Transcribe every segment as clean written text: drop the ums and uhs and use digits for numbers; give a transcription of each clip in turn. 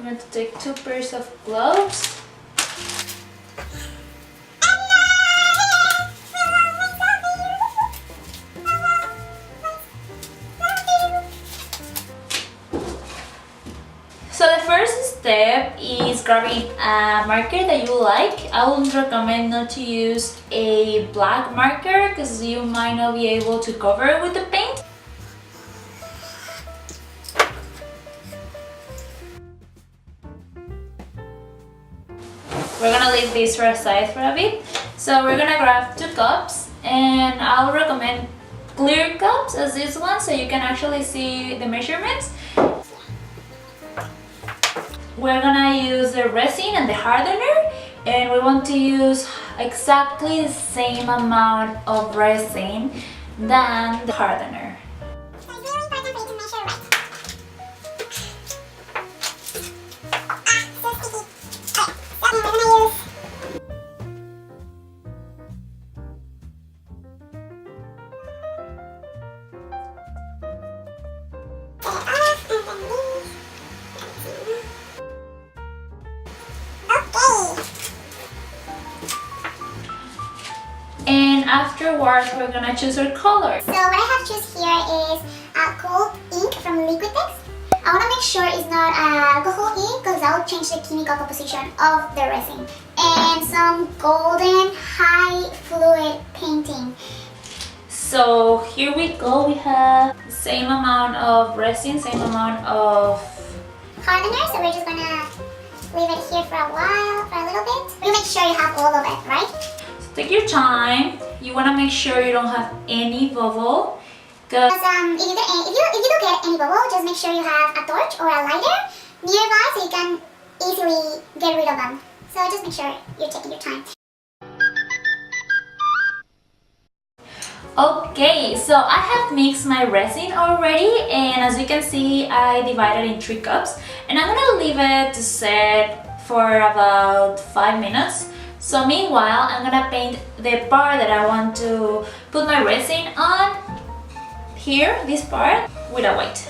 going to take 2 pairs of gloves. So the first step is grabbing a marker that you like. I would recommend not to use a black marker because you might not be able to cover it with the paint. We're gonna leave this for aside for a bit. So we're gonna grab 2 cups, and I'll recommend clear cups as this one so you can actually see the measurements. We're gonna use the resin and the hardener, and we want to use exactly the same amount of resin than the hardener. So it's really important for you to measure right. So sticky. Alright, so we're gonna use And afterwards, we're gonna choose our color. So what I have choose here is cold ink from Liquitex. I want to make sure it's not alcohol ink because that will change the chemical composition of the resin. And some golden high fluid painting. So here we go. We have the same amount of resin, same amount of hardener. So we're just gonna leave it here for a while, for a little bit. You make sure you have all of it, right? Take your time. You want to make sure you don't have any bubble. Because if you do get any bubble, just make sure you have a torch or a lighter nearby so you can easily get rid of them. So just make sure you're taking your time. Okay, so I have mixed my resin already, and as you can see, I divided in 3 cups, and I'm gonna leave it to set for about 5 minutes. So meanwhile, I'm gonna paint the part that I want to put my resin on, here, this part, with a white.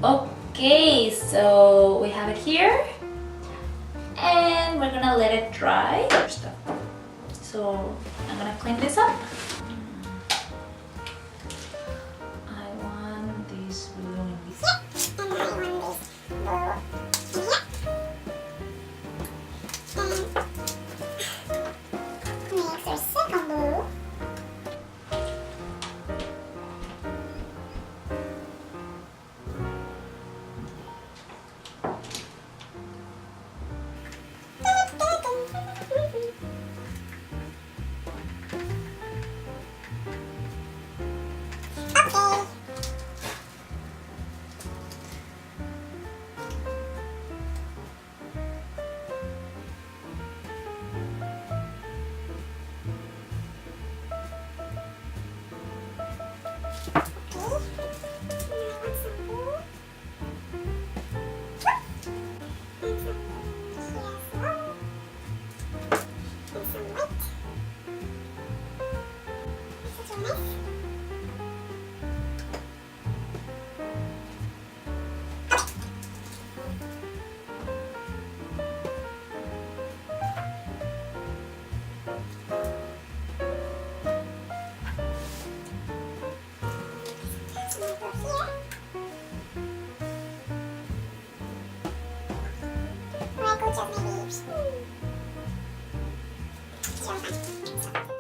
Okay, so we have it here. And we're gonna let it dry. So I'm gonna clean this up. I want this blue and this. And I want this blue in here. And mix our second blue. Just maybe.